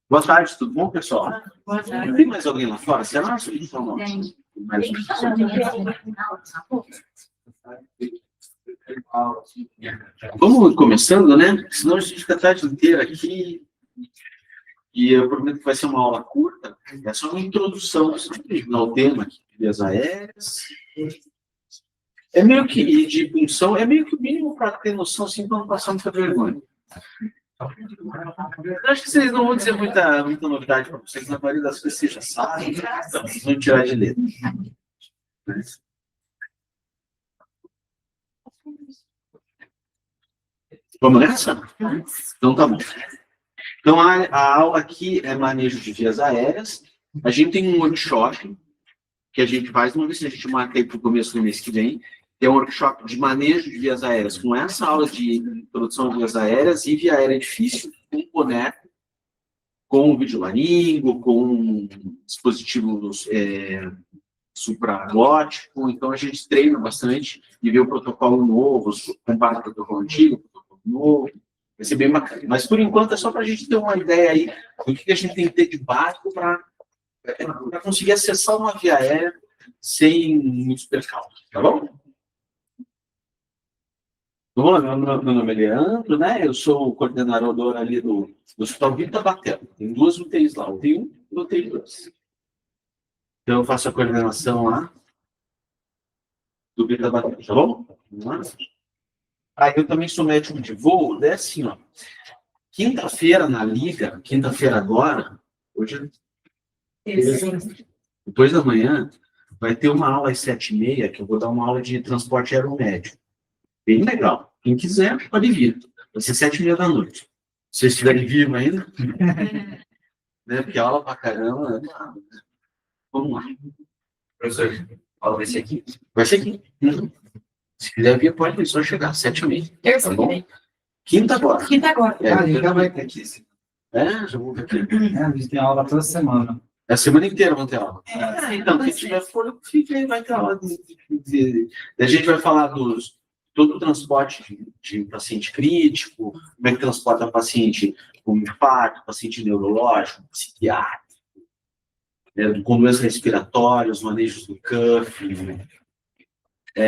Boa tarde, tudo bom, pessoal? Boa tarde. Tem mais alguém lá fora? Será que Tem. mais um? Vamos começando, né? Senão a gente fica a tarde inteira aqui e eu prometo que vai ser uma aula curta. É só uma introdução ao tema aqui, vias aéreas. É meio que, e de função, é meio que o mínimo para ter noção, assim, para não passar muita vergonha. Eu acho que vocês não vão dizer muita novidade para vocês, na maioria das coisas vocês já sabem, então vocês vão tirar de letra. Vamos nessa? Então tá bom. Então a aula aqui é manejo de vias aéreas. A gente tem um workshop que a gente faz, uma vez que a gente marca aí para o começo do mês que vem, é um workshop de manejo de vias aéreas, com essa aula de introdução de vias aéreas e via aérea difícil, com boneco, com videolaringo, com dispositivos supraglótico. Então a gente treina bastante e vê o protocolo novo, compara o protocolo antigo, o protocolo novo. Vai ser bem bacana. Mas por enquanto é só para a gente ter uma ideia aí do que a gente tem que ter de básico para conseguir acessar uma via aérea sem muitos percalços, tá bom? Bom, meu nome é Leandro, né? Eu sou o coordenador ali do Hospital Vita Batel. Tem duas UTIs lá, UTI 1 e UTI 2. Então eu faço a coordenação lá do Vita Batel, tá bom? Vamos lá. Aí eu também sou médico de voo, né? Assim, ó. Quinta-feira na Liga, quinta-feira agora, hoje depois da manhã, vai ter uma aula às 7h30, que eu vou dar uma aula de transporte aeromédico. Bem legal. Quem quiser, pode vir. Vai ser 7h30 da noite. Se vocês estiverem vivos ainda. Né? Porque aula pra caramba. Vamos lá. Professor, a aula vai ser aqui? Vai ser aqui. Se quiser vir, pode vir, só chegar. 7h30. Terça Tá bom? que vem. Quinta agora. Quinta agora. Já vai ter aqui. Já vou ver aqui. A gente tem aula toda semana. É a semana inteira vão ter aula. Então, quem tiver fôlego, fica aí, vai ter aula. A gente vai falar todo o transporte de paciente crítico, como é que transporta paciente com infarto, paciente neurológico, psiquiátrico, com doenças respiratórias, manejos do CUF,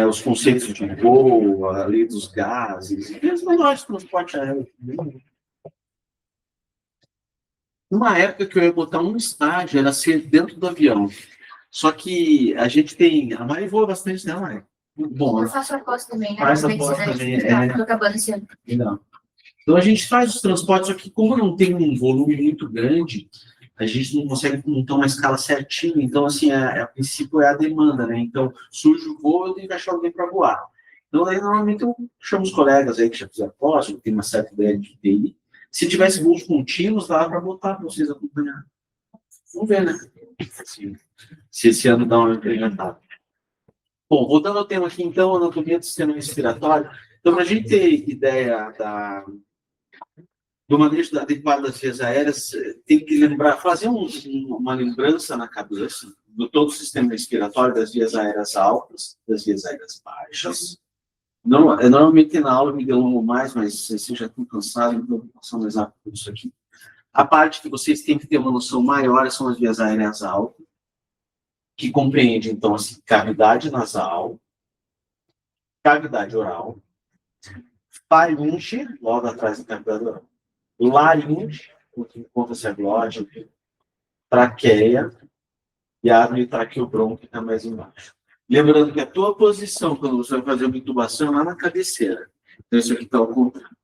os conceitos de voo, a lei dos gases, e as melhores de transporte aéreo. Uma época que eu ia botar um estágio, era ser dentro do avião. Só que a gente tem... A Mari voa bastante, né, Mari? Bom, Eu faço a pós também, né? Faz a pós também, Tô acabando esse ano. Não. Então a gente faz os transportes, só que como não tem um volume muito grande, a gente não consegue montar uma escala certinha. Então, assim, a princípio é a demanda, né? Então, surge o voo, eu tenho que achar alguém para voar. Então, aí, normalmente, eu chamo os colegas aí que já fizeram pós, que tem uma certa ideia de TI. Se tivesse voos contínuos, dá para botar para vocês acompanhar. Vamos ver, né? Se esse ano dá uma implementada. Bom, voltando ao tema aqui, então, anatomia do sistema respiratório. Então, para a gente ter ideia do manejo adequado das vias aéreas, tem que lembrar, fazer uma lembrança na cabeça do todo o sistema respiratório, das vias aéreas altas, das vias aéreas baixas. Não, normalmente na aula eu me delongo mais, mas vocês já estão cansados, então eu vou passar mais rápido por isso aqui. A parte que vocês têm que ter uma noção maior são as vias aéreas altas, que compreende, então, assim, cavidade nasal, cavidade oral, faringe, logo atrás da cavidade oral, laringe, que encontra-se a glote, traqueia e a árvore traqueobronco, que está mais embaixo. Lembrando que a tua posição, quando você vai fazer uma intubação, é lá na cabeceira. Então, isso aqui está ao contrário.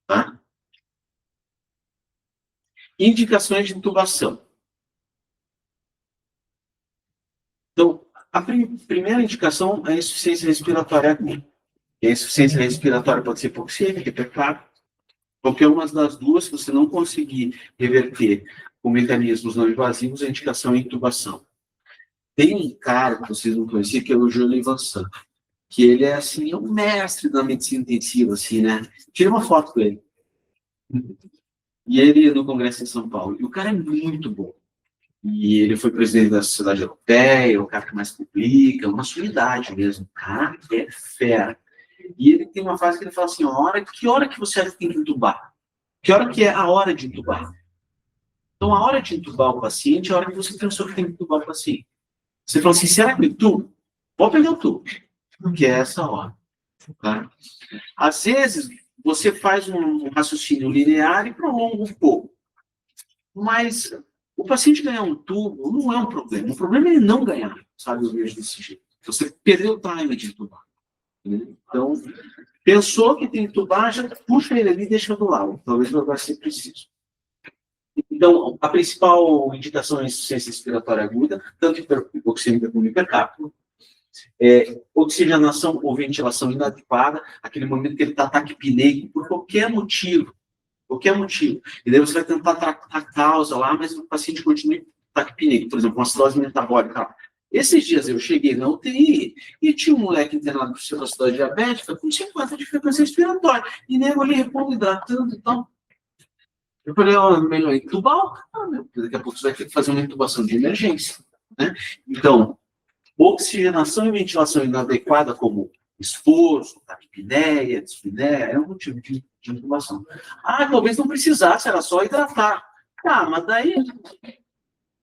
Tá? Indicações de intubação. Então, a primeira indicação é a insuficiência respiratória aguda. E a insuficiência respiratória pode ser hipoxia, hipercapnia. Qualquer uma das duas, se você não conseguir reverter com mecanismos não invasivos, a indicação é intubação. Tem um cara que vocês não conheciam, que é o Júlio Ivansan, que ele é, assim, um mestre da medicina intensiva, assim, né? Tira uma foto com ele. E ele no Congresso em São Paulo. E o cara é muito bom. E ele foi presidente da Sociedade Europeia, o cara que mais publica, uma sumidade mesmo. O cara é fera. E ele tem uma frase que ele fala assim, que hora que você acha que tem que entubar? Que hora que é a hora de intubar? Então, a hora de intubar o paciente é a hora que você pensou que tem que intubar o paciente. Você fala assim, será que eu intubo? Pode pegar o tubo, porque é essa hora. Tá? Às vezes, você faz um raciocínio linear e prolonga um pouco. Mas o paciente ganhar um tubo não é um problema. O problema é ele não ganhar, sabe? Eu vejo desse jeito. Você perdeu o time de intubar. Então, pensou que tem que intubar, já puxa ele ali e deixa do lado. Talvez não vai ser preciso. Então, a principal indicação é insuficiência respiratória aguda, tanto hipoxêmica como hipercápula. Oxigenação ou ventilação inadequada, aquele momento que ele está taquipneico, por qualquer motivo. Qualquer motivo. E daí você vai tentar tratar a causa lá, mas o paciente continua taquipneico. Por exemplo, uma acidose metabólica. Esses dias eu cheguei na UTI e tinha um moleque internado por cirrose diabética com 50 de frequência respiratória. E nego ali repondo, hidratando e tal. Eu falei, melhor intubar? Daqui a pouco você vai ter que fazer uma intubação de emergência. Né? Então, oxigenação e ventilação inadequada, como esforço, taquipneia, dispneia, é um motivo de intubação. Talvez não precisasse, era só hidratar. Mas daí...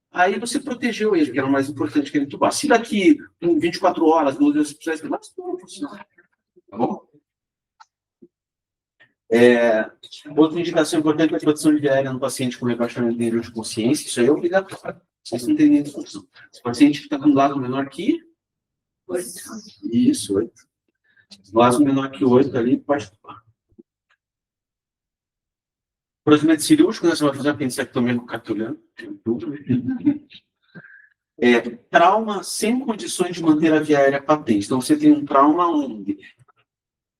Aí você protegeu ele, que era o mais importante que ele intubar. Se daqui 24 horas, 12 horas, você precisa, mas não funciona. Tá bom? Outra indicação importante é a produção de via aérea no paciente com rebaixamento de nível de consciência. Isso aí é obrigatório. Vocês não tem nem discussão. Se o paciente está com um vaso menor que 8. Isso, 8. Vaso menor que 8 ali, pode ocupar. Procedimento cirúrgico, né? Você vai fazer a apendicectomia com cartolhano. Trauma sem condições de manter a via aérea patente. Então, você tem um trauma onde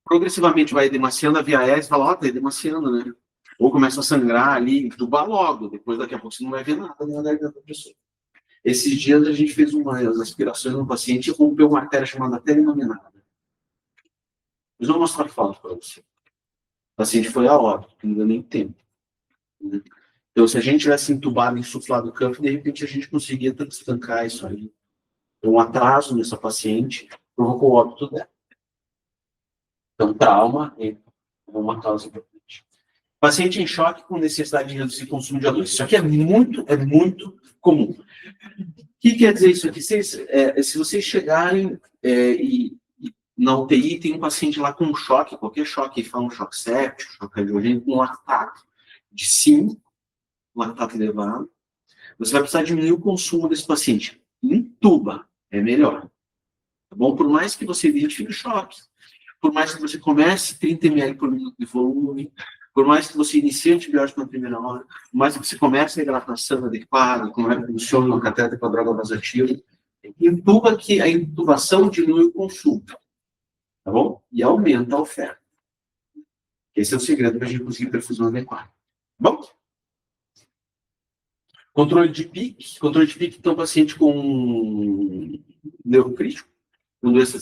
progressivamente vai edemaciando a via aérea e fala, está edemaciando, né? Ou começa a sangrar ali, entubar logo. Depois, daqui a pouco, você não vai ver nada na garganta da pessoa. Esses dias, a gente fez umas aspirações no paciente e rompeu uma artéria chamada artéria nominada. Eu vou mostrar a foto para você. O paciente foi a óbito, não deu nem tempo. Então, se a gente tivesse entubado, insuflado o campo, de repente a gente conseguia estancar isso aí. Um atraso nessa paciente provocou o óbito dela. Então, trauma é uma causa importante. Paciente em choque com necessidade de reduzir o consumo de adoçantes. Isso aqui é muito comum. O que quer dizer isso aqui? Se vocês chegarem na UTI, tem um paciente lá com um choque, qualquer choque, fala um choque séptico, choque cardiogênico, com um lactato de 5, lactato elevado, você vai precisar diminuir o consumo desse paciente. Intuba, é melhor. Tá bom? Por mais que você identifique o choque, por mais que você comece 30 ml por minuto de volume, por mais que você inicie antibiótico na primeira hora, por mais que você comece a hidratação adequada, como é que funciona o cateter com a droga vasoativa, intuba que a intubação diminui o consumo. Tá bom? E aumenta a oferta. Esse é o segredo para a gente conseguir perfusão adequada. Bom, controle de pique, então, paciente com neurocrítico, com doença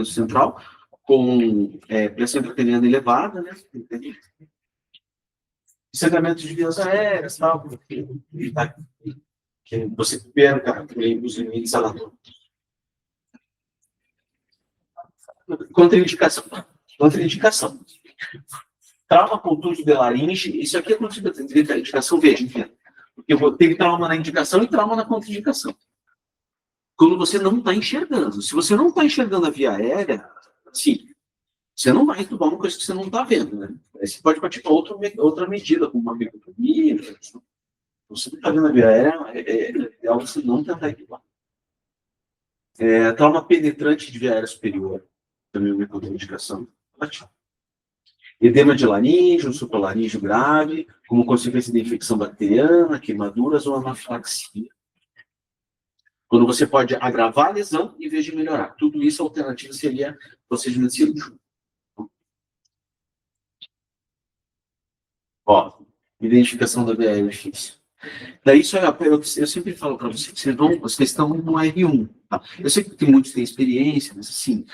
central, com pressão intracraniana elevada, né? Sangramento de vias aéreas, tal, que você perca os limites anatômicos. Contraindicação. Trauma contuso de laringe, isso aqui é contraindicação, veja, porque eu vou ter trauma na indicação e trauma na contraindicação. Quando você não está enxergando. Se você não está enxergando a via aérea, sim, você não vai entubar uma coisa que você não está vendo, né? Aí você pode partir para outra medida, como uma bicotomia. Você não está vendo a via aérea, é algo que você não tentar entubar. Trauma penetrante de via aérea superior, também é uma contraindicação. Ótimo. Edema de laríngeo, supralaríngeo grave, como consequência da infecção bacteriana, queimaduras ou anafilaxia. Quando você pode agravar a lesão em vez de melhorar. Tudo isso, a alternativa seria procedimento cirúrgico. Identificação da via aérea difícil. Daí, isso eu sempre falo para vocês, vocês estão no R1. Tá? Eu sei que muitos têm experiência, mas assim...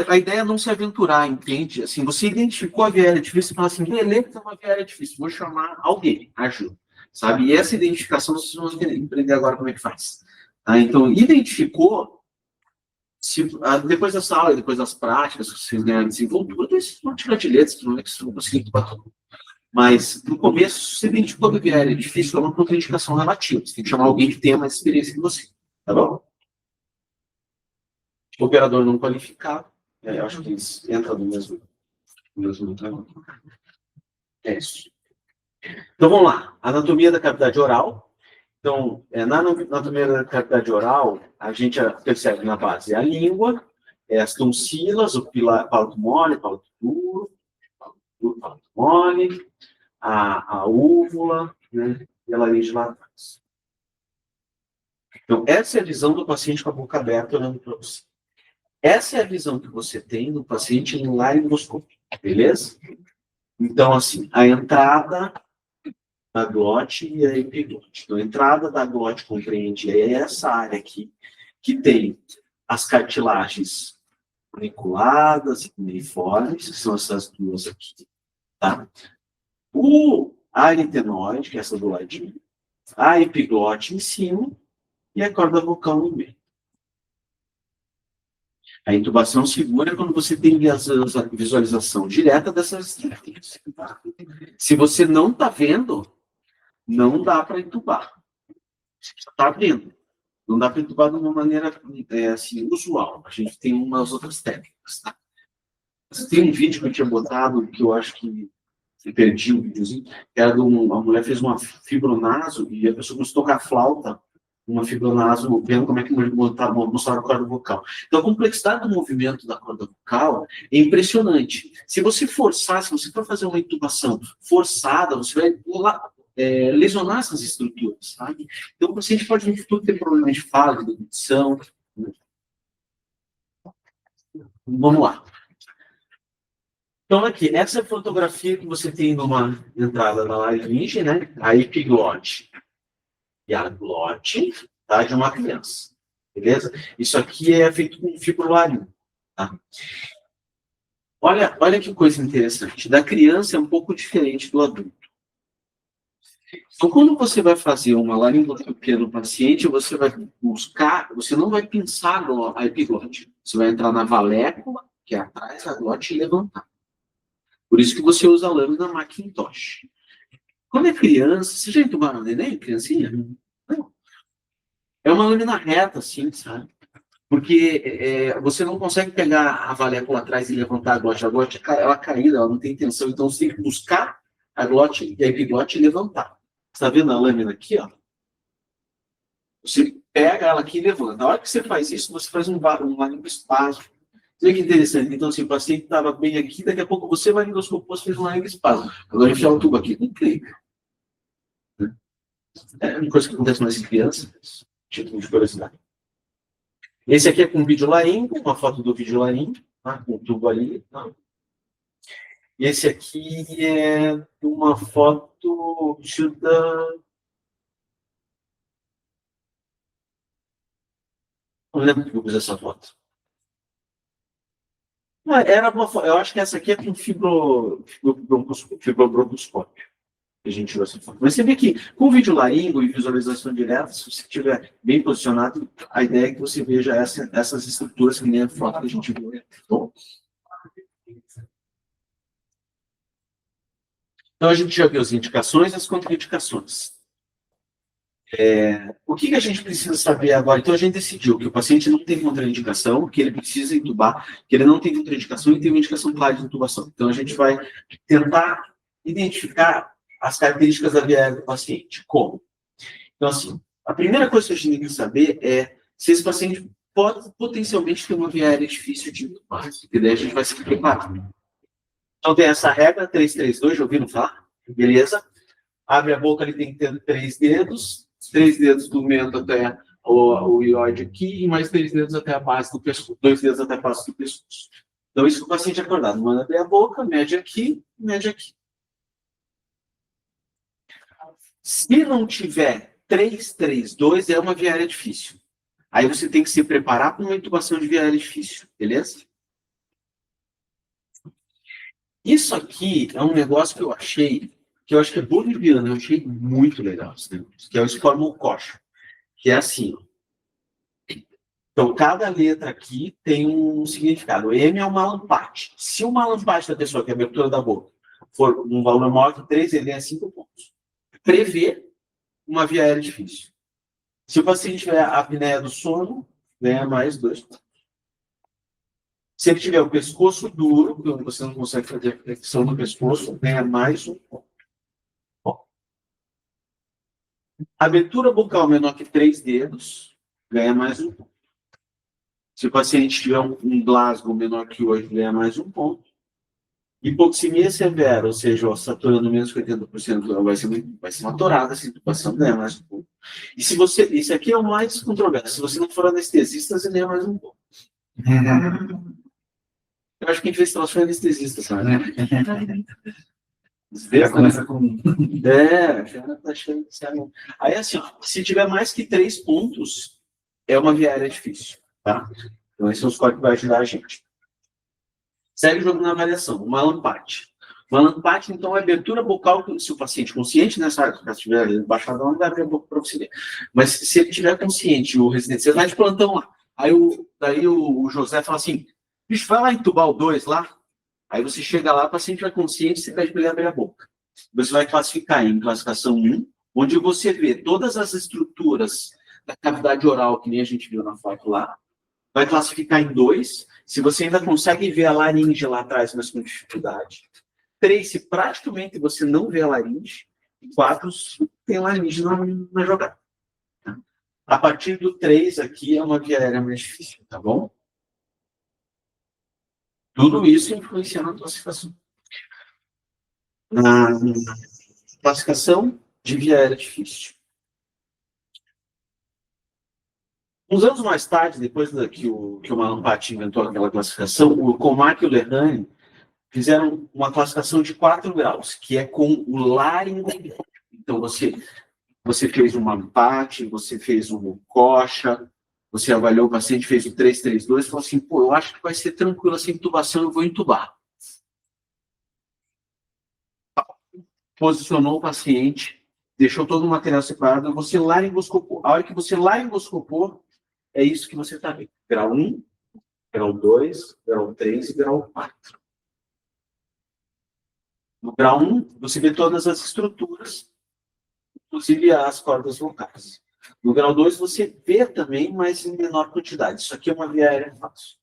A ideia é não se aventurar, entende? Assim, você identificou a via aérea difícil e fala assim, beleza, tem uma via aérea difícil, vou chamar alguém, ajuda. Sabe? E essa identificação vocês vão aprender agora como é que faz. Tá? Então, identificou, Depois dessa aula, depois das práticas, que vocês ganharem desenvoltura, tem esses monte de cartilhetes que não é que vocês vão conseguir tubar tudo. Mas, no começo, você identificou que é difícil, é uma contraindicação relativa. Você tem que chamar alguém que tenha mais experiência que você. Tá bom? O operador não qualificado, eu acho que eles entram no mesmo tema. É isso. Então, vamos lá. Anatomia da cavidade oral. Então, na anatomia da cavidade oral, a gente percebe na base a língua, as tonsilas, o palato mole, palato duro, palato mole, a úvula, né, e a laringe lá atrás. Então, essa é a visão do paciente com a boca aberta olhando para você. Essa é a visão que você tem do paciente em laringoscopia, beleza? Então, assim, a entrada da glote e a epiglote. Então, a entrada da glote compreende essa área aqui, que tem as cartilagens maniculadas e cuneiformes, que são essas duas aqui, tá? A aritenoide, que é essa do ladinho, a epiglote em cima e a corda vocal no meio. A intubação segura é quando você tem visualização direta dessas estruturas. Tá? Se você não está vendo, não dá para intubar. Você está vendo. Não dá para intubar de uma maneira assim, usual. A gente tem umas outras técnicas. Tá? Tem um vídeo que eu tinha botado, que eu acho que eu perdi o videozinho, que era de uma mulher fez uma fibronaso e a pessoa começou a tocar flauta, uma fibronaso, vendo como é que mostrava a corda vocal. Então, a complexidade do movimento da corda vocal é impressionante. Se você forçar, se você for fazer uma intubação forçada, você vai lesionar essas estruturas, sabe? Então, o paciente pode no futuro ter problemas de fala, de deglutição. Né? Vamos lá. Então, aqui, essa é a fotografia que você tem numa entrada da laringe, né? A epiglote e a glote, tá? De uma criança, beleza? Isso aqui é feito com fibrolarinho, tá? Olha que coisa interessante. Da criança é um pouco diferente do adulto. Então, quando você vai fazer uma laringoscopia no paciente, você vai buscar, você não vai pinçar a epiglote. Você vai entrar na valécula, que é atrás da glote, e levantar. Por isso que você usa a lâmina Macintosh. Quando é criança, você já entubaram neném, criancinha? Não. É uma lâmina reta, assim, sabe? Porque você não consegue pegar a valécula atrás e levantar a glote. A glote ela caída, ela não tem tensão. Então, você tem que buscar a glote e a epiglote e levantar. Você está vendo a lâmina aqui, ó? Você pega ela aqui e levanta. Na hora que você faz isso, você faz um laringoespasmo. Olha que interessante. Então, assim, o paciente estava bem aqui, daqui a pouco você vai endoscopou, fez um laringoespasmo. Agora enfiar o tubo aqui, não clica. É uma coisa que acontece mais em crianças, título de curiosidade. Esse aqui é com vídeo laringo, uma foto do vídeo laringo, tá? Com o tubo ali. Tá? E esse aqui é uma foto da... Não lembro que eu fiz essa foto. Era uma, eu acho que essa aqui é com fibrobroncoscópio. Que a gente tirou essa foto. Mas você vê que com vídeo laringo e visualização direta, se você estiver bem posicionado, a ideia é que você veja essas estruturas que nem a foto que a gente viu. Bom. Então a gente já viu as indicações e as contraindicações. O que a gente precisa saber agora? Então, a gente decidiu que o paciente não tem contraindicação, que ele precisa intubar, que ele não tem contraindicação e tem uma indicação clara de intubação. Então, a gente vai tentar identificar as características da via aérea do paciente. Como? Então, assim, a primeira coisa que a gente tem que saber é se esse paciente pode potencialmente ter uma via aérea difícil de intubar. E daí a gente vai se preparar. Então, tem essa regra 332, já ouviram falar? Beleza? Abre a boca, ele tem que ter 3 dedos. 3 dedos do mento até o ióide aqui e mais 3 dedos até a base do pescoço, 2 dedos até a base do pescoço. Então, isso que o paciente acordado. Manda abrir a boca, mede aqui, mede aqui. Se não tiver 3, 3, 2, é uma via aérea difícil. Aí você tem que se preparar para uma intubação de via aérea difícil, beleza? Isso aqui é um negócio que eu achei, que eu acho que é boliviano, eu achei muito legal esse negócio, que é o esformococho, que é assim, ó. Então, cada letra aqui tem um significado. M é uma lampate. Se uma lampate da pessoa, que é a abertura da boca, for um valor maior que 3, ele ganha 5 pontos. Prever uma via aérea difícil. Se o paciente tiver a apneia do sono, ganha mais 2 pontos. Se ele tiver o pescoço duro, porque você não consegue fazer a flexão do pescoço, ganha mais 1 ponto. Bom. Abertura bucal menor que 3 dedos, ganha mais 1 ponto. Se o paciente tiver um Glasgow menor que 8, ganha mais 1 ponto. Hipoxemia severa, ou seja, ó, saturando menos que 80%, vai ser uma torada, essa intubação ganha mais 1 ponto. E se você, isso aqui é o mais controverso, se você não for anestesista, você ganha mais 1 ponto. Eu acho que a gente vê se elas foram anestesistas, sabe? Já começa com... Já tá achando que sabe. Aí, assim, ó, se tiver mais que 3 pontos, é uma via aérea difícil, tá? Então, esses são os códigos que vai ajudar a gente. Segue o jogo na avaliação. Uma lampate. Uma lampate, então, é abertura bucal, se o paciente consciente, nessa área, se estiver baixadão, não vai abrir a boca para você ver. Mas se ele estiver consciente, o residente, você vai de plantão lá. Daí o José fala assim, bicho, vai lá entubar o 2 lá. Aí você chega lá, o paciente vai consciente, você pede para ele abrir a boca. Você vai classificar em classificação 1, onde você vê todas as estruturas da cavidade oral, que nem a gente viu na foto lá. Vai classificar em 2, se você ainda consegue ver a laringe lá atrás, mas com dificuldade. 3, se praticamente você não vê a laringe. E 4, tem laringe na jogada. A partir do 3 aqui é uma via aérea mais difícil, tá bom? Tudo isso influencia na classificação. Na classificação de via aérea difícil. Uns anos mais tarde, depois que o Malampati inventou aquela classificação, o Comac e o Lehane fizeram uma classificação de 4 graus, que é com o laringo. Então, você fez um Malampati, você fez um Kocha, você avaliou o paciente, fez o 332, e falou assim, pô, eu acho que vai ser tranquilo essa intubação, eu vou intubar. Posicionou o paciente, deixou todo o material separado, você laringoscopou. A hora que você laringoscopou, é isso que você está vendo. Grau 1, grau 2, grau 3 e grau 4. No grau 1, você vê todas as estruturas, inclusive as cordas vocais. No grau 2, você vê também, mas em menor quantidade. Isso aqui é uma via aérea fácil.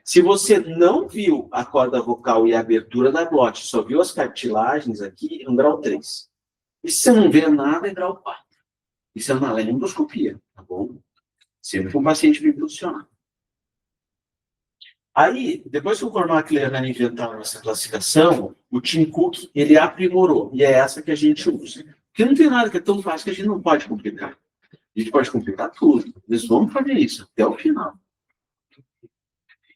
Se você não viu a corda vocal e a abertura da glote, só viu as cartilagens aqui, é um grau 3. E se você não vê nada, é grau 4. Isso é uma laringoscopia, tá bom? Sempre que o paciente vir funcionar. Aí, depois que o Cormac e o Lehane inventaram essa classificação, o Tim Cook, ele aprimorou. E é essa que a gente usa. Porque não tem nada que é tão fácil que a gente não pode complicar. A gente pode complicar tudo. Nós vamos fazer isso até o final.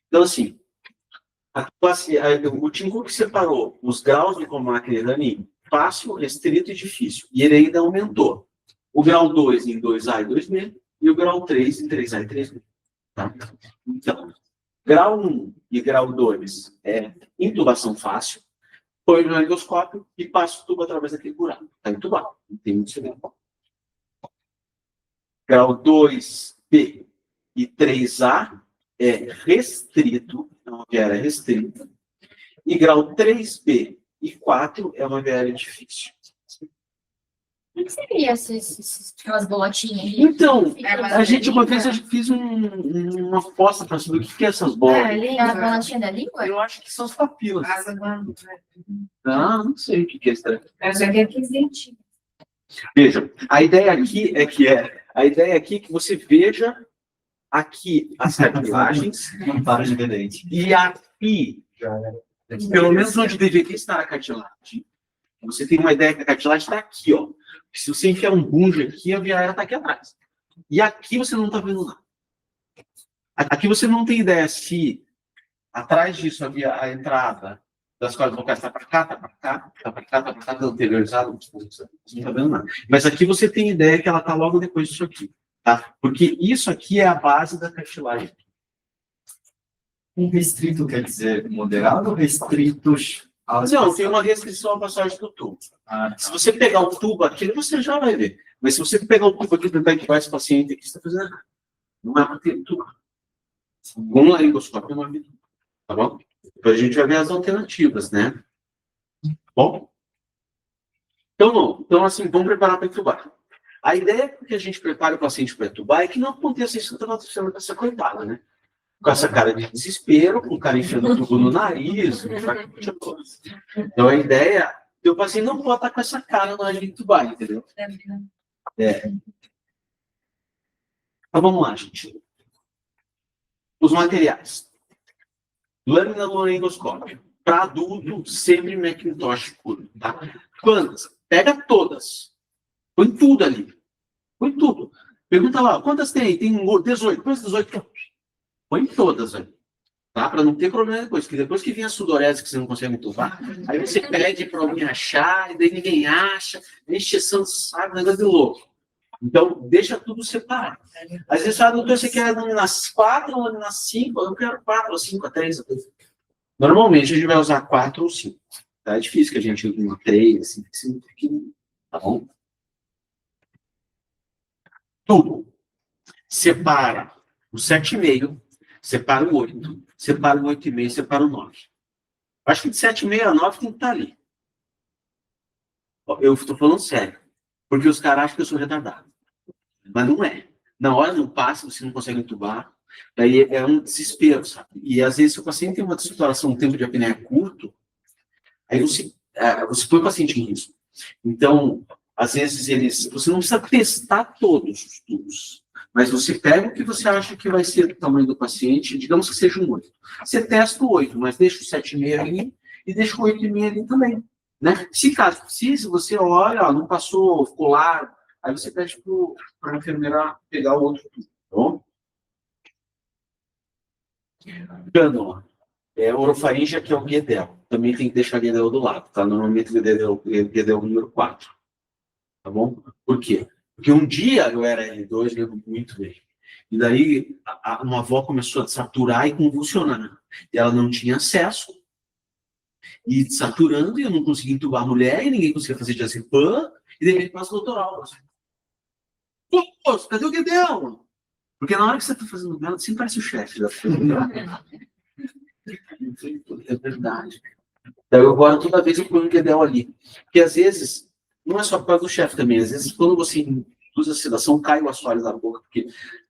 Então, assim, o Tim Cook separou os graus do Cormac e Lehane em fácil, restrito e difícil. E ele ainda aumentou. O grau 2 em 2A e 2B, e o grau 3 em 3A e 3B. Tá? Então, grau 1 e grau 2 é intubação fácil, põe no laringoscópio e passa o tubo através daquele buraco. Está intubado. Não tem muito segredo. Grau 2B e 3A é restrito, é uma via aérea restrita. E grau 3B e 4 é uma via aérea difícil. O que seria aquelas bolotinhas aí? Então, a gente uma vez fiz uma aposta para saber o que é essas bolas. A bolotinha da língua? Eu acho que são as papilas. Não sei o que é isso. Eu já vi aqueles dentinhos. Veja, a ideia aqui é que você veja aqui as cartilagens. Não para de ver dente. E aqui, pelo menos onde deveria estar a cartilagem, você tem uma ideia que a cartilagem está aqui, ó. Se você enfiar um bunge aqui, a via aérea está aqui atrás. E aqui você não está vendo nada. Aqui você não tem ideia se atrás disso a entrada das cordas vocais está para cá, está para cá, está para cá, está para cá, está anteriorizado, você não está vendo nada. Mas aqui você tem ideia que ela está logo depois disso aqui. Tá? Porque isso aqui é a base da cartilagem. Um restrito quer dizer moderado ou restritos? Não, tem uma restrição à passagem do tubo. Se você pegar o tubo aqui, você já vai ver. Mas se você pegar o tubo aqui e tentar intubar esse paciente aqui, você está fazendo errado. não é para ter entubar. Com laringoscópio é uma vida, tá bom? Depois a gente vai ver as alternativas, né? Bom? Então, não. Então, assim, vamos preparar para entubar. A ideia que a gente prepare o paciente para entubar é que não aconteça isso que está acontecendo com essa coitada, né? Com essa cara de desespero, com o cara enfiando o tubo no nariz. Então, a ideia é que o paciente não pode estar com essa cara na hora de entubar, entendeu? É. Então, vamos lá, gente. Os materiais. Lâmina do laringoscópio. Para adulto, sempre Macintosh puro, tá? Quantas? Pega todas. Põe tudo ali. Põe tudo. Pergunta lá, quantas tem? Tem 18. Põe 18. Põe todas ali. Tá? Para não ter problema depois. Porque depois que vem a sudorese que você não consegue entubar, aí você pede para alguém achar, e daí ninguém acha, encheção de saco, negócio de louco. Então, deixa tudo separado. Às vezes, doutor, você quer lâmina 4 ou lâmina 5? Eu quero 4 ou 5 ou 3. Normalmente, a gente vai usar 4 ou 5. Tá? É difícil que a gente use uma 3, assim, tá bom? Tudo. Separa o 7,5, separa o 8, separa o 8,5, separa o 9. Acho que de 7,5 a 9 tem que estar ali. Eu estou falando sério. Porque os caras acham que eu sou retardado. Mas não é. Na hora não passa, você não consegue entubar. Daí é um desespero, sabe? E às vezes, se o paciente tem uma situação, um tempo de apneia curto, aí você põe o paciente em risco. Então, às vezes, você não precisa testar todos os tubos, mas você pega o que você acha que vai ser o tamanho do paciente, digamos que seja um 8. Você testa o 8, mas deixa o 7,5 ali e deixa o 8,5 ali também. Né? Se caso precise, você olha, não passou, ficou largo, aí você pede para a enfermeira pegar o outro tubo, tá bom? Cânula. Orofaringe, que é o Guedel. Também tem que deixar o Guedel do lado, tá? Normalmente o Guedel número 4. Tá bom? Por quê? Porque um dia eu era L2, lembro muito bem. E daí uma avó começou a saturar e convulsionar. E ela não tinha acesso. E saturando, e eu não conseguia entubar a mulher, e ninguém conseguia fazer diazepam, e de repente passa o doutoral. Pô, cadê o Guedel? Porque na hora que você está fazendo dela, sempre parece o chefe da firma. É verdade. Então, agora, toda vez eu ponho o Guedel ali. Porque às vezes, não é só por causa do chefe também, às vezes, quando você induz a sedação, cai o assoalho da boca, porque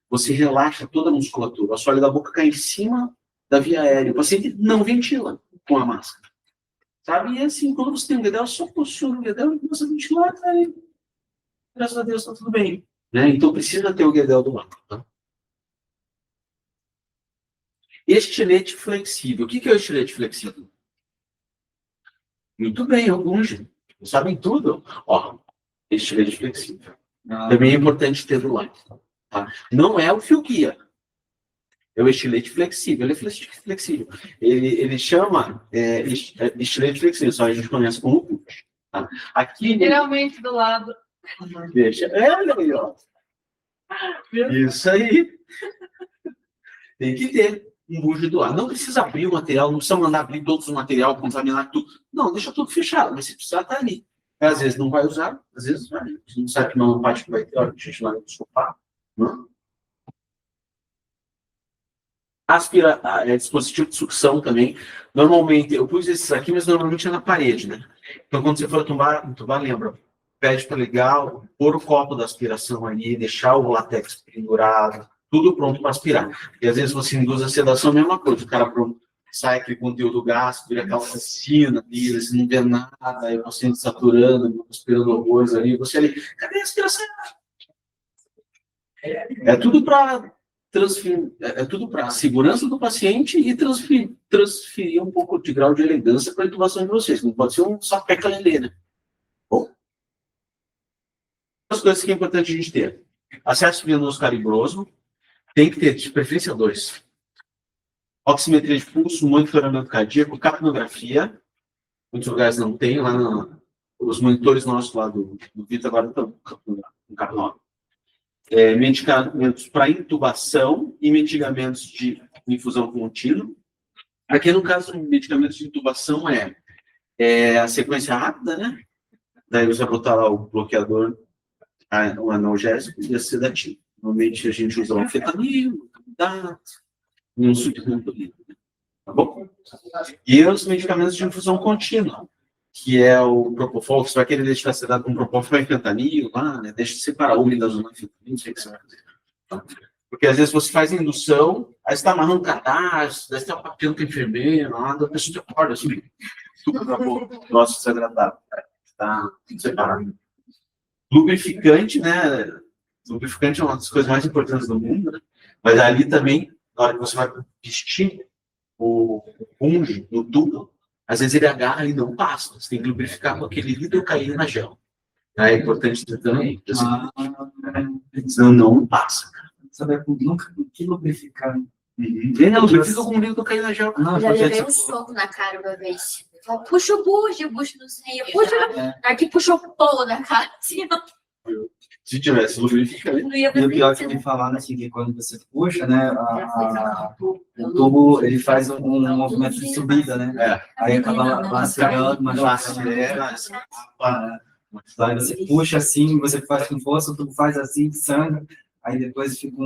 você relaxa toda a musculatura. O assoalho da boca cai em cima da via aérea. O paciente não ventila com a máscara. Sabe? E assim, quando você tem um Guedel, só postura o Guedel e começa a ventilar, tá aí. Graças a Deus, tá tudo bem. Né? Então, precisa ter o Guedel do lado. Tá? Estilete flexível. O que é o estilete flexível? Muito bem, alguns sabem tudo. Ó, estilete flexível. Também é importante ter do lado. Tá? Não é o fio guia. É o estilete flexível. Ele é flexível. Ele chama estilete flexível, só a gente conhece como push. Tá? Aqui, Geralmente do lado. deixa. Olha aí, ó. Isso aí. Tem que ter um bujo do lado. Não precisa abrir o material, não precisa mandar abrir todos os material, contaminar tudo. Não, deixa tudo fechado, mas se precisar, tá ali. Às vezes não vai usar, às vezes vai. Você não sabe que não parte que vai ter, olha, a gente lá no sofá. Não? Dispositivo de sucção também. Normalmente, eu pus esses aqui, mas normalmente é na parede, né? Então, quando você for entubar, lembra, pede para ligar, pôr o copo da aspiração ali, deixar o látex pendurado, tudo pronto para aspirar. E às vezes você induz a sedação, a mesma coisa, o cara pronto, sai aquele conteúdo gasto, vira aquela assassina dele, você não vê nada, aí você saturando, aspirando horrores ali, você ali, cadê a aspiração? É tudo para transferir, é tudo para a segurança do paciente e transferir um pouco de grau de elegância para a intubação de vocês. Não pode ser um sapeca lelê, né? Bom, as coisas que é importante a gente ter. Acesso venoso calibroso, tem que ter, de preferência, 2. Oximetria de pulso, monitoramento cardíaco, capnografia. Muitos lugares não tem, os monitores nossos lá do Vita agora estão com capnografia. Medicamentos para intubação e medicamentos de infusão contínua. Aqui, no caso, medicamentos de intubação é a sequência rápida, né? Daí você vai botar lá o bloqueador, o analgésico e a sedativo. Normalmente a gente usa um fentanilo, um substituto líquido. Tá bom? E os medicamentos de infusão contínua, que é o Propofol, que você vai querer deixar sedado com Propofol e fentanilo lá, né? Deixa de separar o da zona fentanilo, não sei o que você vai fazer. Tá? Porque às vezes você faz indução, aí você está amarrando cadastro, daí você está papel com a enfermeira, lá, da pessoa te acorda, assim, tudo na boca, nossa, desagradável, tá separado. Lubrificante, né? Lubrificante é uma das coisas mais importantes do mundo, né? Mas ali também, na hora que você vai vestir o fungo no tubo, às vezes ele agarra e não passa. Você tem que lubrificar com aquele hidrocaína gel. Aí é importante também, senão não passa. Sabe, nunca que lubrificar. Lubrifica com hidrocaína gel. Já levei um soco na cara uma vez. Puxa o bucho não sei. Puxa, aqui puxou o polo na cara, assim, ó. Se tivesse lubrificante. Não ia E o pior que fazer me falaram assim, que quando você puxa, né, o tubo, ele faz um movimento de subida, né? Aí acaba lacerando, machucando. Aí você puxa assim, você faz com força, o tubo faz assim, sangra, aí depois fica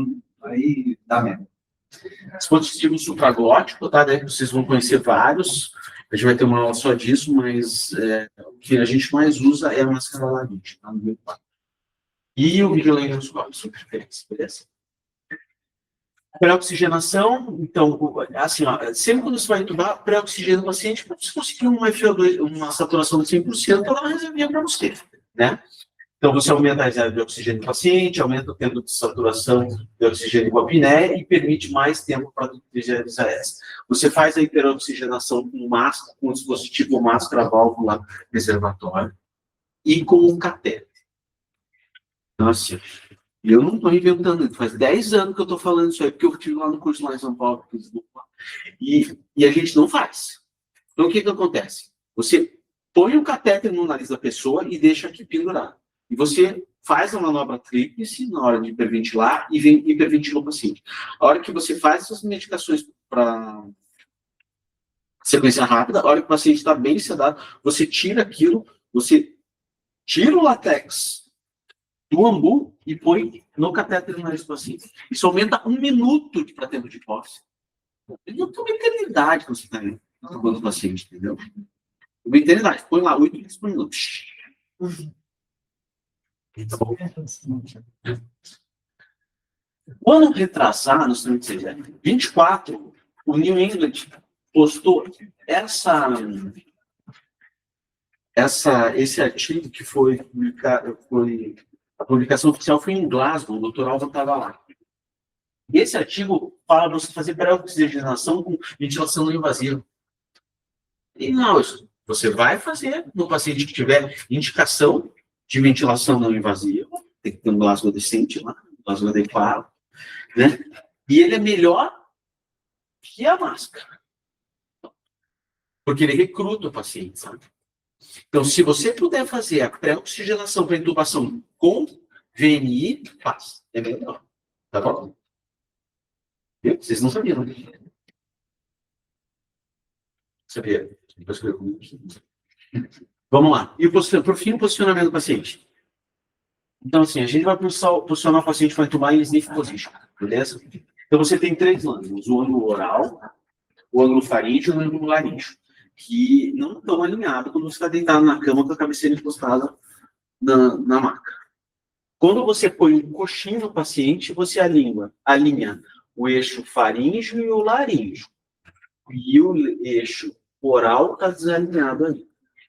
aí dá mesmo. Dispositivo supraglótico, tá? Daí vocês vão conhecer vários. A gente vai ter uma aula só disso, mas o que a gente mais usa é a máscara laringe, tá? No meu quarto. E o videolengroscópio, sua preferência, beleza? Pré-oxigenação, então, assim, ó, sempre quando você vai entubar, pré-oxigena o paciente, para você conseguir uma FO2, uma saturação de 100%, ela vai reservar para você, né? Então, você aumenta a reserva de oxigênio do paciente, aumenta o tempo de saturação de oxigênio com a apneia e permite mais tempo para visualizar essa. Você faz a hiperoxigenação com máscara, com o dispositivo máscara válvula reservatória e com um catéter. Nossa, eu não estou inventando, faz 10 anos que eu estou falando isso aí, porque eu estive lá no curso lá em São Paulo, e a gente não faz. Então, o que acontece? Você põe o catéter no nariz da pessoa e deixa aqui pendurado. E você faz a manobra tríplice na hora de hiperventilar e vem hiperventila o paciente. A hora que você faz essas medicações para sequência rápida, a hora que o paciente está bem sedado, você tira aquilo, você tira o látex do ambu e põe no catéter no nariz do paciente. Isso aumenta 1 minuto para tempo de posse. Não tem uma eternidade que você está tomando o paciente, entendeu? Uma eternidade. Põe lá 8 litros por minuto. Então, o ano retrasado, 24, o New England postou esse artigo que foi publicado, a publicação oficial foi em Glasgow, o Dr. Alva estava lá. E esse artigo fala para você fazer pré-oxigenação com ventilação não invasiva. E não, você vai fazer no paciente que tiver indicação de ventilação não invasiva, tem que ter um Glasgow decente lá, um Glasgow adequado, né? E ele é melhor que a máscara. Porque ele recruta o paciente, sabe? Então, se você puder fazer a pré-oxigenação para intubação com VNI, faz. É melhor. Tá bom? Viu? Vocês não sabiam, né? Sabia? Vamos lá. E por fim, o posicionamento do paciente. Então, assim, a gente vai posicionar o paciente para intubar em sniff position, beleza? Então, você tem 3 ângulos. O ângulo oral, o ângulo faríngeo e o ângulo laríngeo, que não estão alinhados quando você está deitado na cama com a cabeceira encostada na maca. Quando você põe um coxinho no paciente, você alinha o eixo faríngeo e o laríngeo. E o eixo oral está desalinhado ali.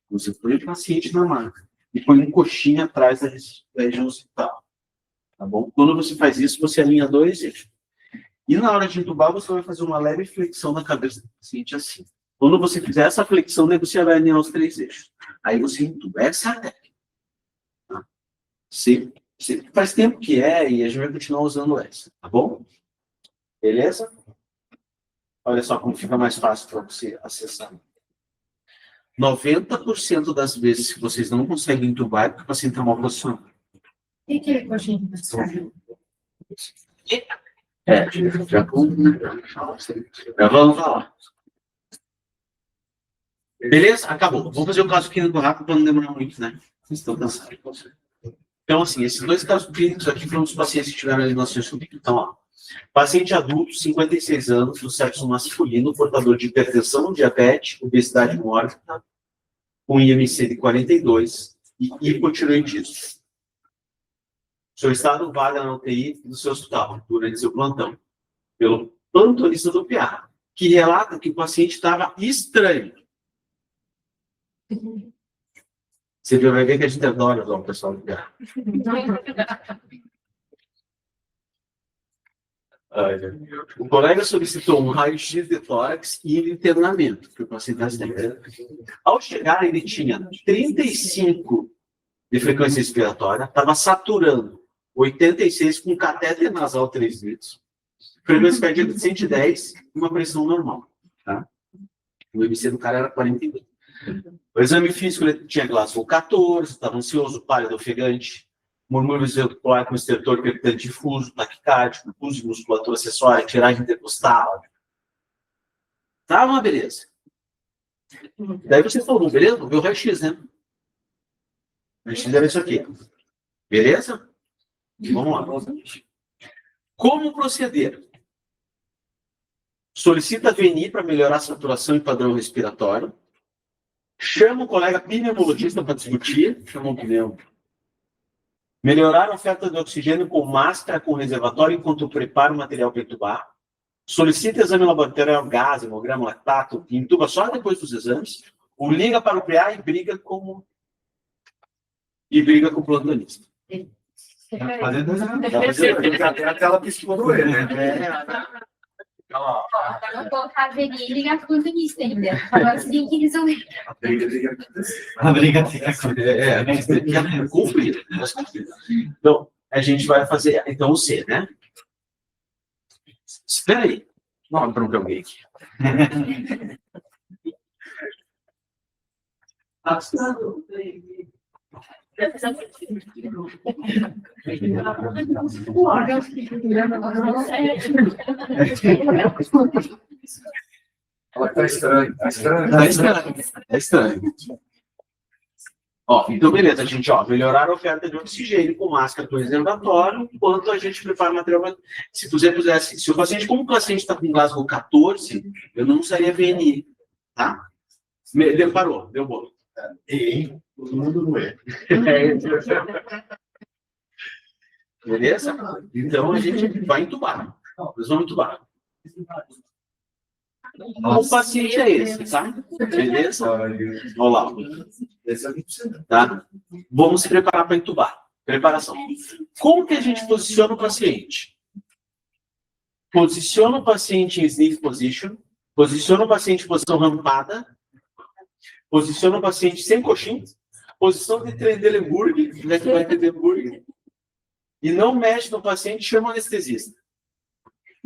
Você põe o paciente na maca e põe um coxinho atrás da região occipital. Tá bom? Quando você faz isso, você alinha 2 eixos. E na hora de intubar, você vai fazer uma leve flexão na cabeça do paciente assim. Quando você fizer essa flexão, daí você vai alinhar os 3 eixos. Aí você intuba. Essa é a técnica. Tá? Faz tempo que e a gente vai continuar usando essa. Tá bom? Beleza? Olha só como fica mais fácil para você acessar. 90% das vezes que vocês não conseguem intubar é porque o paciente está mal posicionado. O que é coxinha? Já vamos falar. Beleza? Acabou. Vamos fazer o caso clínico rápido para não demorar muito, né? Vocês estão cansados. Então, assim, esses dois casos clínicos aqui foram dos pacientes que tiveram eliminações súbitas. Então, ó, paciente adulto, 56 anos, do sexo masculino, portador de hipertensão, diabetes, obesidade mórbida, com IMC de 42 e hipotireoidismo. Seu estado vaga na UTI do seu hospital, durante seu plantão, pelo plantonista do PA, que relata que o paciente estava estranho. Você vai ver que a gente adora o pessoal do PA. O colega solicitou um raio-x de tórax e internamento, que o paciente estava. Ao chegar, ele tinha 35 de frequência respiratória, estava saturando 86 com catéter nasal 3 litros, frequência cardíaca de 110 e uma pressão normal. Tá? O IMC do cara era 42. O exame físico, ele tinha Glasgow 14, estava ansioso, pálido, ofegante, murmúrio vesicular com estertor percutante difuso, taquicárdico, pulso de musculatura acessória, tiragem intercostal. Tá uma beleza. Daí você falou, beleza? Viu o raio-x, né? O raio-x era isso aqui. Beleza? Vamos lá. Como proceder? Solicita VNI para melhorar a saturação e padrão respiratório. Chama o colega pneumologista para discutir. Chama o pneu. Melhorar a oferta de oxigênio com máscara, com reservatório, enquanto prepara o material para entubar. Solicita exame laboratorial, gás, hemograma, lactato, entuba só depois dos exames. O liga para o PA e briga com o plantonista. A tela piscou do ele, né? Para não colocar a VNI e ligar para o plantonista ainda. Agora você tem que resolver. A briga tem que acontecer. É cumprido. Então, a gente vai fazer, então, o C, né? Espera aí. Não, para alguém aqui. Tá estranho. Tá estranho. Ó, então, beleza, a gente, melhorar a oferta de oxigênio com máscara com reservatório, enquanto a gente prepara o material. Se você pusesse, se o paciente, como o paciente está com Glasgow 14, eu não usaria VNI, tá? Parou, deu bom. Todo mundo não é. Beleza? Então a gente vai entubar. Nós vamos entubar. O paciente é esse, tá? Beleza? Vamos lá. Tá? Vamos se preparar para entubar. Preparação. Como que a gente posiciona o paciente? Posiciona o paciente em sniff position. Posiciona o paciente em posição rampada. Posiciona o paciente sem coxinha. Posição de Trendelenburg, né, que vai Trendelenburg. E não mexe no paciente, chama o anestesista.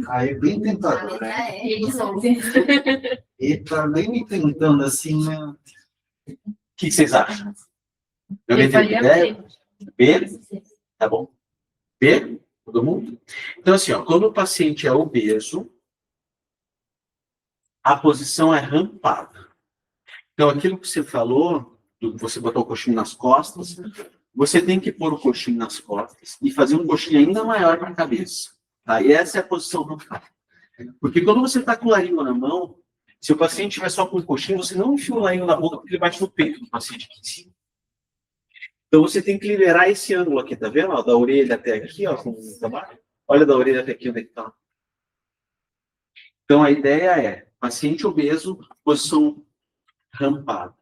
Aí é bem tentador, né? Ele tá bem me tentando assim, né? O que vocês acham? Alguém tem ideia? B? Tá bom. B? Todo mundo? Então, assim, quando o paciente é obeso, a posição é rampada. Então, aquilo que você falou, você botou o coxinho nas costas, você tem que pôr o coxinho nas costas e fazer um coxinho ainda maior para a cabeça. Tá? E essa é a posição rampada. Porque quando você está com o laringo na mão, se o paciente estiver só com o coxinho, você não enfia o laringo na boca porque ele bate no peito do paciente aqui em cima. Então você tem que liberar esse ângulo aqui, tá vendo? Ó, da orelha até aqui, ó, olha da orelha até aqui onde é que tá. Então a ideia é, paciente obeso, posição rampada.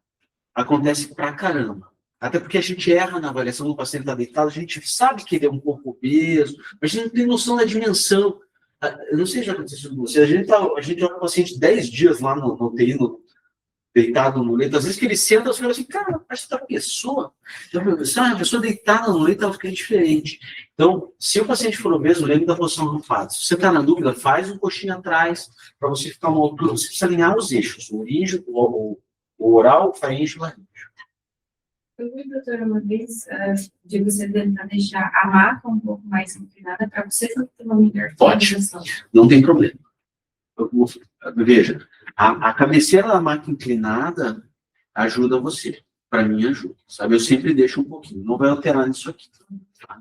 Acontece pra caramba. Até porque a gente erra na avaliação do paciente está deitado, a gente sabe que ele é um pouco obeso, mas a gente não tem noção da dimensão. Eu não sei se já aconteceu com você, a gente joga o paciente 10 dias lá no UTI, deitado no leito. Às vezes que ele senta, você fala assim, cara, parece que tá uma pessoa. Então, a pessoa deitada no leito, ela fica diferente. Então, se o paciente for obeso, lembre da posição rampada. Se você está na dúvida, faz um coxinho atrás, para você ficar uma altura. Você precisa alinhar os eixos, o oral, o faríngeo e o laríngeo. Eu vi, doutora, uma vez, de você tentar deixar a maca um pouco mais inclinada para você ter uma melhor visualização. Não tem problema. Veja, a cabeceira da maca inclinada ajuda você. para mim ajuda, sabe? Eu sempre deixo um pouquinho, não vai alterar nisso aqui. Tá?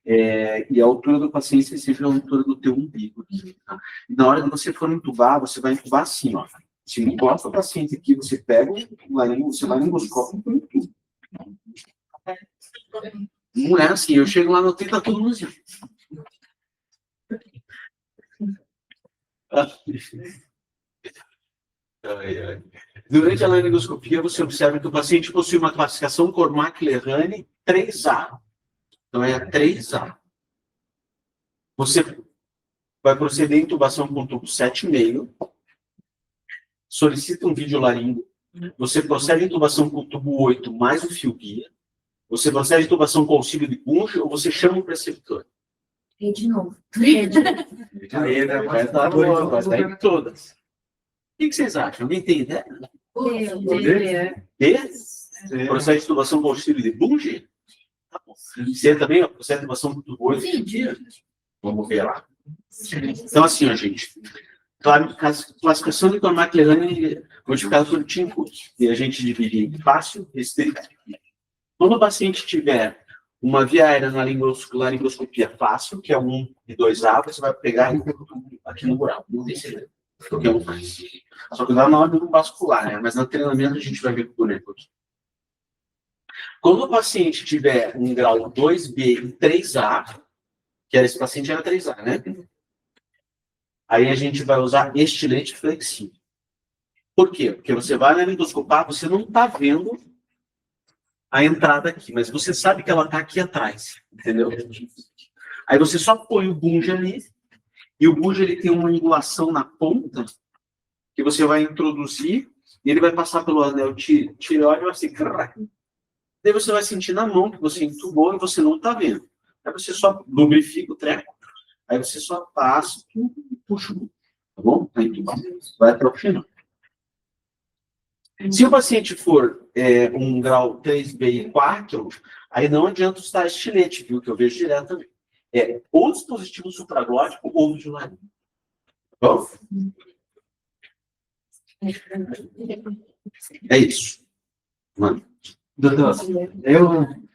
E a altura do paciente é sempre a altura do teu umbigo. Aqui, tá? E na hora de você for entubar, você vai entubar assim, ó. Se encosta o paciente aqui, você pega o laringo, você vai no endoscópio e entuba. Não é assim, eu chego lá no tempo, tá todo mundo assim. Durante a laringoscopia, você observa que o paciente possui uma classificação Cormack-Lehane 3A. Então, é a 3A. Você vai proceder à intubação com tubo 7,5. Solicita um videolaringo. Você procede à intubação com tubo 8 mais o fio guia. Você procede à intubação com auxílio de bunge ou você chama o preceptor? E de novo. Vai estar em todas. O que vocês acham? Alguém tem ideia? Procede de intubação com auxílio de bunge? Tá bom. Você também procede de intubação com tubo 8? Vamos ver lá. Então, assim, ó, gente. Classificação de Cormack-Lehane modificada por Tim-Cook. E a gente divide em fácil e restrito. Quando o paciente tiver uma via aérea na laringoscopia fácil, que é 1 e 2A, você vai pegar aqui no buraco. Não tem segredo. Qualquer um faz. Só que dá na hora do vascular, né? Mas no treinamento a gente vai ver com o boneco aqui. Quando o paciente tiver um grau 2B e 3A, que esse paciente era 3A, né? Aí a gente vai usar estilete flexível. Por quê? Porque você vai laringoscopar, você não está vendo a entrada aqui, mas você sabe que ela está aqui atrás, entendeu? Aí você só põe o bunge ali, e o bunge ele tem uma angulação na ponta, que você vai introduzir, e ele vai passar pelo anel tireoide, assim, daí você vai sentir na mão que você entubou e você não está vendo. Aí você só lubrifica o treco, aí você só passa e puxa o bunge, tá bom? Aí vai até o final. Se o paciente for um grau 3B e 4, aí não adianta usar estilete, viu? Que eu vejo direto também. Ou dispositivo supraglótico ou videolaringo. Tá bom? É isso. Mano. Doutor,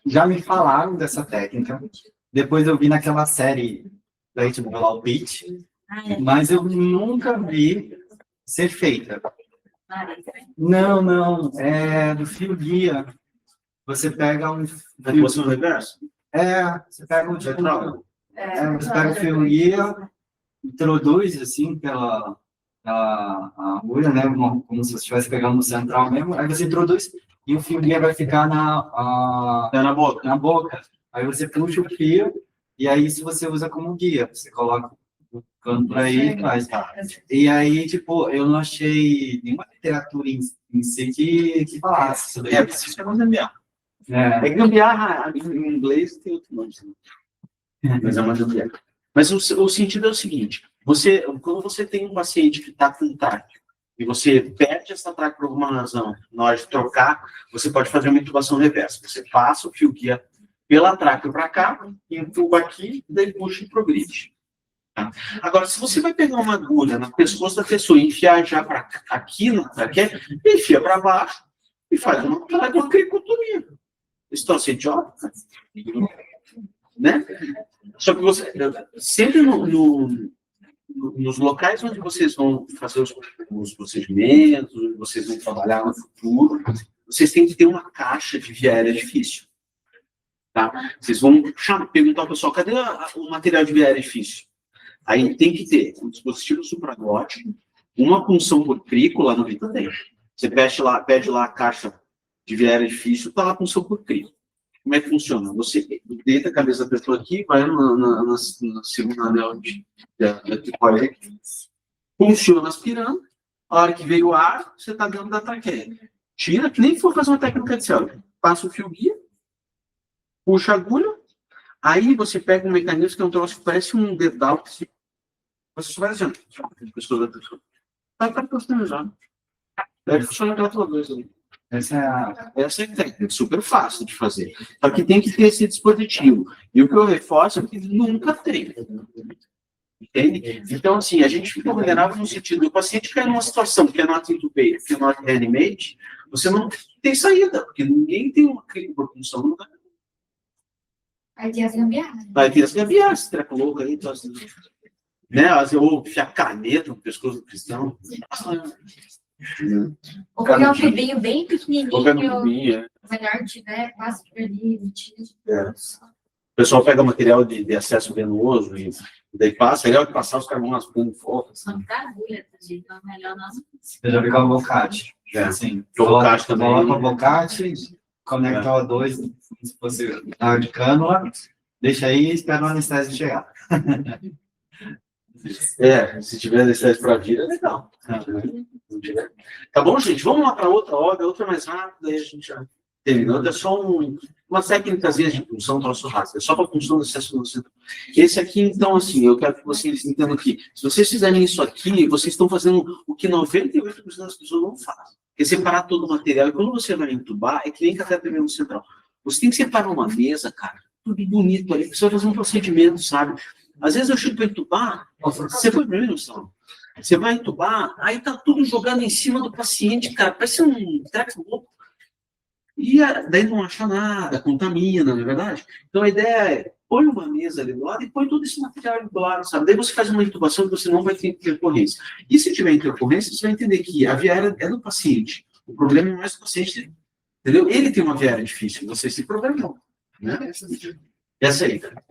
já me falaram dessa técnica. Depois eu vi naquela série da HBO lá, o Pitch, mas eu nunca vi ser feita. Não, é do fio guia. Você pega um fio... Você no reverso? Você pega um tipo... você pega o fio guia, introduz assim pela agulha, né? Como se você estivesse pegando no central mesmo. Aí você introduz e o fio guia vai ficar Na boca. Aí você puxa o fio e aí isso você usa como guia. Você coloca o canto aí e faz. E aí, tipo, eu não achei nenhuma literatura em si que falasse sobre isso. Isso é gambiarra. Gambiarra, em inglês tem outro nome. Mas é uma gambiarra. Mas o sentido é o seguinte, quando você tem um paciente que está com tráqueo, e você perde essa tráqueo por alguma razão, na hora de trocar, você pode fazer uma intubação reversa. Você passa o fio guia pela tráqueo para cá, intuba aqui, daí puxa e progride. Tá? Agora, se você vai pegar uma agulha no pescoço da pessoa e enfiar já para aqui na traqueia, enfia para baixo e faz uma traqueotomia. Estão sendo idiota? Né? Só que você, sempre nos locais onde vocês vão fazer os procedimentos, onde vocês vão trabalhar no futuro, vocês têm que ter uma caixa de via aérea difícil. Tá? Vocês vão perguntar ao pessoal, cadê o material de via aérea difícil? Aí tem que ter um dispositivo supraglótico, uma punção por crico, lá no Vita tem. Você pede lá a caixa de via aérea difícil, tá lá a punção por crico. Como é que funciona? Você deita a cabeça da pessoa aqui, vai na segunda anel de colega, funciona aspirando, a hora que veio o ar, você está dentro da traqueia. Tira, que nem for fazer uma técnica de célula. Passa o fio guia, puxa a agulha, aí você pega um mecanismo que é um troço que parece um dedal, você só vai assim, a pessoa da pessoa. Vai estar customizado. Deve funcionar pela tua vez ali. Essa é a técnica, super fácil de fazer. Só que tem que ter esse dispositivo. E o que eu reforço é que nunca tem. Entende? Então, assim, a gente fica vulnerável no sentido do paciente cai numa situação que é not intubate, que é not reanimate, você não tem saída, porque ninguém tem uma clínica por função no lugar. Aí tem as gambiarras. Vai ter as gambiarras, esse treco louco aí, então, assim, né? Ou enfiar caneta no pescoço do cristão. Ou pegar um tubinho bem Ou pega um pequenininho, tubinho, é. menor tiver, passa por ali, tira. O pessoal pega material de acesso venoso e daí passa, é legal que passar, os caras vão raspando foto. Só não dá agulha, então é melhor não. Eu já pegar o bocate. É. Assim, O bocate também. coloca o bocate, conecta o 2, se fosse na de cânula, deixa aí e espera o anestésio chegar. Se tiver necessidade para vir, é legal. Não tiver. Tá bom, gente? Vamos lá para outra obra, outra mais rápida, aí a gente já terminou. É só umas técnicas de punção, troço rápido. É só para punção do acesso no centro. Esse aqui, então, assim, eu quero que vocês entendam aqui. Se vocês fizerem isso aqui, vocês estão fazendo o que 98% das pessoas não fazem. Que é separar todo o material. E quando você vai entubar, é que nem cateter no central. Você tem que separar uma mesa, cara, tudo bonito ali. Você vai fazer um procedimento, sabe? Às vezes eu chego para entubar, você foi primeiro, não? Você vai entubar, aí tá tudo jogado em cima do paciente, cara, parece um treco louco. E daí não acha nada, contamina, não é verdade? Então a ideia é, põe uma mesa ali do lado e põe todo esse material ali do lado, sabe? Daí você faz uma intubação e você não vai ter intercorrência. E se tiver intercorrência, você vai entender que a via aérea é do paciente. O problema é mais do paciente, entendeu? Ele tem uma via aérea difícil, você se problema não. Né? Essa aí, cara.